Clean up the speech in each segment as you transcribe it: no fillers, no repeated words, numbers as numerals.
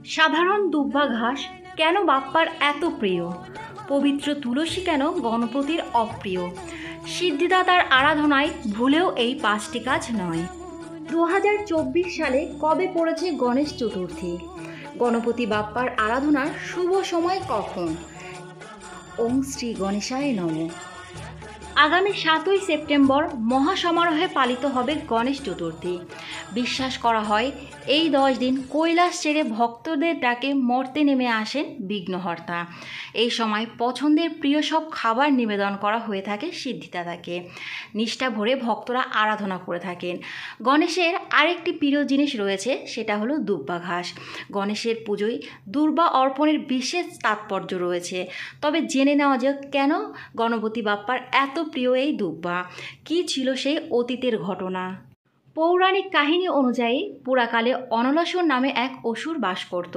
সাধারণ দুব্বা ঘাস কেন বাপ্পার এত প্রিয়? পবিত্র তুলসী কেন গণপতির অপ্রিয়? সিদ্ধিদাতার আরাধনায় ভুলেও এই পাঁচটি কাজ নয়। 2024 সালে কবে পড়েছে গণেশ চতুর্থী? গণপতি বাপ্পার আরাধনার শুভ সময় কখন? ওম শ্রী গণেশায় নমঃ। আগামী 7ই সেপ্টেম্বর মহাসমারোহে পালিত হবে গণেশ চতুর্থী। বিশ্বাস করা হয় এই 10 দিন কৈলাস ছেড়ে ভক্তদের ডাকে মর্তে নেমে আসেন বিঘ্নহর্তা। এই সময় পছন্দের প্রিয় সব খাবার নিবেদন করা হয়ে থাকে সিদ্ধিদাতাকে। নিষ্ঠা ভরে ভক্তরা আরাধনা করে থাকেন। গণেশের আরেকটি প্রিয় জিনিস রয়েছে, সেটা হলো দুব্বা ঘাস। গণেশের পুজোয় দুর্বা অর্পণের বিশেষ তাৎপর্য রয়েছে। তবে জেনে নেওয়া যাক কেন গণপতি বাপ্পার এত প্রিয় এই দুব্বা। কী ছিল সেই অতীতের ঘটনা? পৌরাণিক কাহিনী অনুযায়ী পুরাকালে অনলাসুর নামে এক অসুর বাস করত।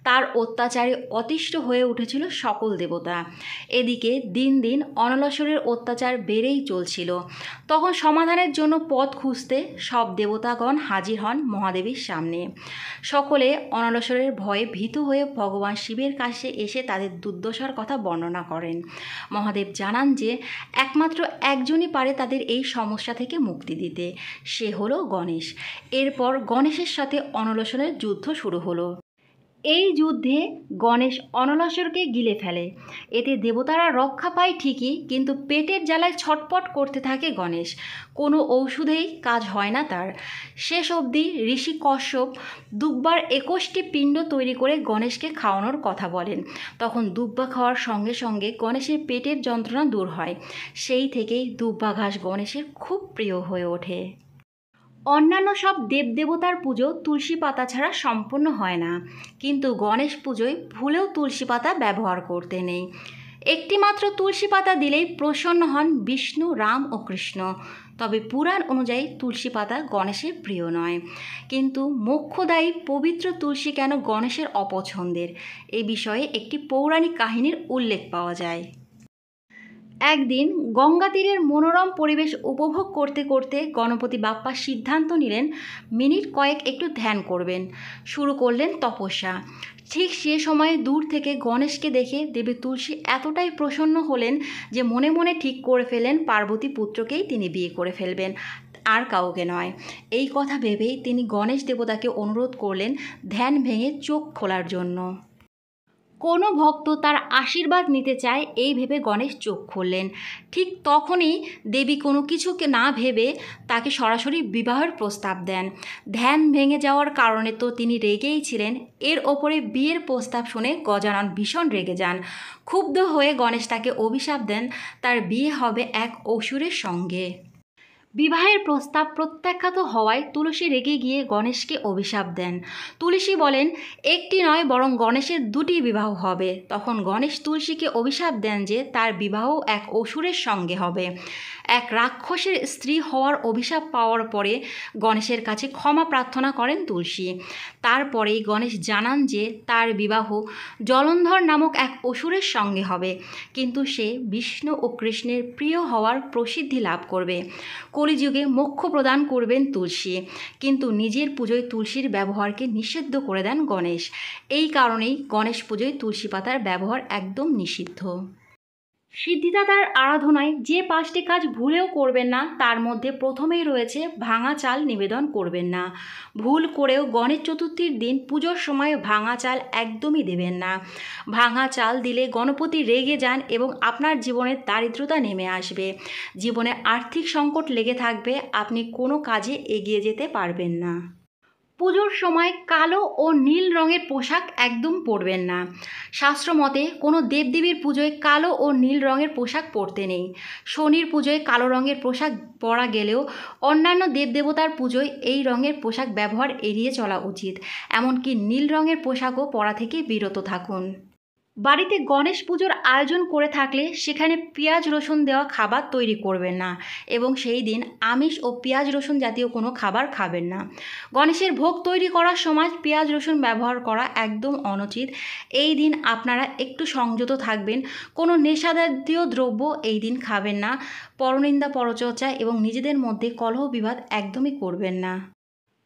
তার অত্যাচারে অতিষ্ঠ হয়ে উঠেছিল সকল দেবতা। এদিকে দিন দিন অনলাসুরের অত্যাচার বেড়েই চলছিল। তখন সমাধানের জন্য পথ খুঁজতে সব দেবতাগণ হাজির হন মহাদেবীর সামনে। সকলে অনলাসুরের ভয়ে ভীতু হয়ে ভগবান শিবের কাছে এসে তাদের দুর্দশার কথা বর্ণনা করেন। মহাদেব জানান যে একমাত্র একজনই পারে তাদের এই সমস্যা থেকে মুক্তি দিতে, সে হলো গণেশ। এরপর গণেশের সাথে অনলাসুরের যুদ্ধ শুরু হলো। এই যুদ্ধে গণেশ অনলাসুরকে গিলে ফেলে। এতে দেবতারা রক্ষা পায় ঠিকই, কিন্তু পেটের জ্বালায় ছটপট করতে থাকে গণেশ। কোনো ঔষধেই কাজ হয় না তার। শেষ অবধি ঋষি কশ্যপ দুব্বার 21টি পিণ্ড তৈরি করে গণেশকে খাওয়ানোর কথা বলেন। তখন দুব্বা খাওয়ার সঙ্গে সঙ্গে গণেশের পেটের যন্ত্রণা দূর হয়। সেই থেকেই দুব্বা ঘাস গণেশের খুব প্রিয় হয়ে ওঠে। অন্যান্য সব দেবদেবতার পুজো তুলসী পাতা ছাড়া সম্পূর্ণ হয় না, কিন্তু গণেশ পুজোয় ভুলেও তুলসী পাতা ব্যবহার করতে নেই। একটি মাত্র তুলসী পাতা দিলেই প্রসন্ন হন বিষ্ণু, রাম ও কৃষ্ণ। তবে পুরাণ অনুযায়ী তুলসী পাতা গণেশের প্রিয় নয়। কিন্তু মোক্ষদায়ী পবিত্র তুলসী কেন গণেশের অপছন্দের, এ বিষয়ে একটি পৌরাণিক কাহিনীর উল্লেখ পাওয়া যায়। একদিন গঙ্গা তীরের মনোরম পরিবেশ উপভোগ করতে করতে গণপতি বাপ্পা সিদ্ধান্ত নিলেন মিনিট কয়েক একটু ধ্যান করবেন। শুরু করলেন তপস্যা। ঠিক সে সময়ে দূর থেকে গণেশকে দেখে দেবী তুলসী এতটাই প্রসন্ন হলেন যে মনে মনে ঠিক করে ফেলেন পার্বতী পুত্রকেই তিনি বিয়ে করে ফেলবেন, আর কাউকে নয়। এই কথা ভেবেই তিনি গণেশ দেবতাকে অনুরোধ করলেন ধ্যান ভেঙে চোখ খোলার জন্য। কোনো ভক্ত তার আশীর্বাদ নিতে চায় এই ভেবে গণেশ চোখ খুললেন। ঠিক তখনই দেবী কোনো কিছুকে না ভেবে তাকে সরাসরি বিবাহের প্রস্তাব দেন। ধ্যান ভেঙে যাওয়ার কারণে তো তিনি রেগেই ছিলেন, এর ওপরে বিয়ের প্রস্তাব শুনে গজানন ভীষণ রেগে যান। ক্ষুব্ধ হয়ে গণেশ তাকে অভিশাপ দেন তার বিয়ে হবে এক অসুরের সঙ্গে। বিবাহের প্রস্তাব প্রত্যাখ্যাত হওয়ায় তুলসী রেগে গিয়ে গণেশকে অভিশাপ দেন। তুলসী বলেন একটি নয় বরং গণেশের 2টি বিবাহ হবে। তখন গণেশ তুলসীকে অভিশাপ দেন যে তার বিবাহ এক অসুরের সঙ্গে হবে। এক রাক্ষসের স্ত্রী হওয়ার অভিশাপ পাওয়ার পরে গণেশের কাছে ক্ষমা প্রার্থনা করেন তুলসী। তারপরেই গণেশ জানান যে তার বিবাহ জলন্ধর নামক এক অসুরের সঙ্গে হবে, কিন্তু সে বিষ্ণু ও কৃষ্ণের প্রিয় হওয়ার প্রসিদ্ধি লাভ করবে। কলিযুগে মোক্ষ প্রদান করবেন তুলসী, কিন্তু নিজের পুজোয় তুলসীর ব্যবহারকে নিষিদ্ধ করে দেন গণেশ। এই কারণেই গণেশ পুজোয় তুলসী পাতার ব্যবহার একদম নিষিদ্ধ। সিদ্ধিদাতার আরাধনায় যে 5টি কাজ ভুলেও করবেন না, তার মধ্যে প্রথমেই রয়েছে ভাঙা চাল নিবেদন করবেন না। ভুল করেও গণেশ চতুর্থীর দিন পুজোর সময় ভাঙা চাল একদমই দেবেন না। ভাঙা চাল দিলে গণপতি রেগে যান এবং আপনার জীবনে দারিদ্রতা নেমে আসবে। জীবনে আর্থিক সংকট লেগে থাকবে, আপনি কোনো কাজে এগিয়ে যেতে পারবেন না। পুজোর সময় কালো ও নীল রঙের পোশাক একদম পরবেন না। শাস্ত্র মতে কোনো দেবদেবীর পুজোয় কালো ও নীল রঙের পোশাক পরতে নেই। শনির পুজোয় কালো রঙের পোশাক পরা গেলেও অন্যান্য দেবদেবতার পুজোয় এই রঙের পোশাক ব্যবহার এড়িয়ে চলা উচিত। এমনকি নীল রঙের পোশাকও পরা থেকে বিরত থাকুন। বাড়িতে গণেশ পুজোর আয়োজন করে থাকলে সেখানে পেঁয়াজ রসুন দেওয়া খাবার তৈরি করবেন না এবং সেই দিন আমিষ ও পেঁয়াজ রসুন জাতীয় কোনো খাবার খাবেন না। গণেশের ভোগ তৈরি করার সময় পেঁয়াজ রসুন ব্যবহার করা একদম অনুচিত। এই দিন আপনারা একটু সংযত থাকবেন। কোনো নেশাজাতীয় দ্রব্য এই দিন খাবেন না। পরনিন্দা, পরচর্চা এবং নিজেদের মধ্যে কলহ বিবাদ একদমই করবেন না।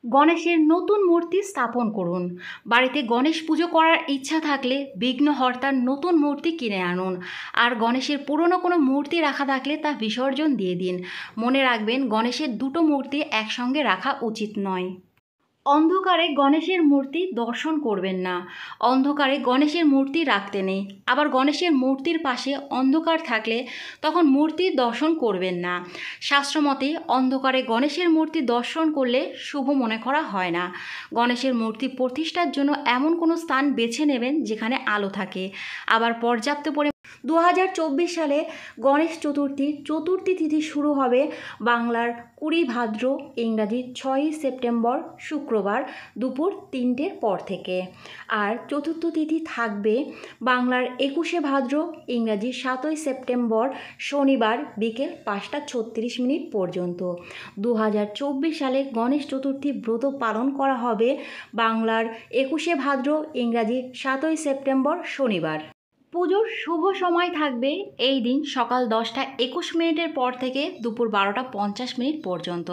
গণেশের নতুন মূর্তি স্থাপন করুন। বাড়িতে গণেশ পুজো করার ইচ্ছা থাকলে বিঘ্নহর্তার নতুন মূর্তি কিনে আনুন। আর গণেশের পুরনো কোনো মূর্তি রাখা থাকলে তা বিসর্জন দিয়ে দিন। মনে রাখবেন, গণেশের দুটো মূর্তি একসঙ্গে রাখা উচিত নয়। অন্ধকারে গণেশের মূর্তি দর্শন করবেন না। অন্ধকারে গণেশের মূর্তি রাখতে নেই। আবার গণেশের মূর্তির পাশে অন্ধকার থাকলে তখন মূর্তির দর্শন করবেন না। শাস্ত্রমতে অন্ধকারে গণেশের মূর্তি দর্শন করলে শুভ মনে করা হয় না। গণেশের মূর্তি প্রতিষ্ঠার জন্য এমন কোনো স্থান বেছে নেবেন যেখানে আলো থাকে। আবার পর্যাপ্ত পরিমাণ 2024 সালে গণেশ চতুর্থী তিথি শুরু হবে বাংলার 20 ভাদ্র, ইংরাজি 6 সেপ্টেম্বর শুক্রবার দুপুর 3টের পর থেকে। আর চতুর্থ তিথি থাকবে বাংলার 21 ভাদ্র, ইংরাজি 7 সেপ্টেম্বর শনিবার বিকেল 5টা 36 মিনিট পর্যন্ত। 2024 সালে গণেশ চতুর্থী ব্রত পালন করা হবে বাংলার 21 ভাদ্র, ইংরাজি 7 সেপ্টেম্বর শনিবার। পুজোর শুভ সময় থাকবে এই দিন সকাল 10টা 21 মিনিটের পর থেকে দুপুর 12টা 50 মিনিট পর্যন্ত।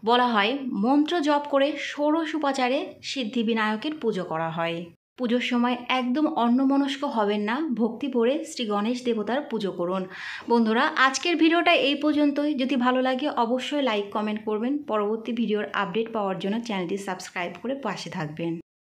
বলা হয়, মন্ত্র জপ করে ষোড়শ উপাচারে সিদ্ধিবিনায়কের পুজো করা হয়। পুজোর সময় একদম অন্যমনস্ক হবেন না, ভক্তি ভরে শ্রী গণেশ দেবতার পুজো করুন। বন্ধুরা, আজকের ভিডিওটা এই পর্যন্তই। যদি ভালো লাগে অবশ্যই লাইক কমেন্ট করবেন। পরবর্তী ভিডিওর আপডেট পাওয়ার জন্য চ্যানেলটি সাবস্ক্রাইব করে পাশে থাকবেন।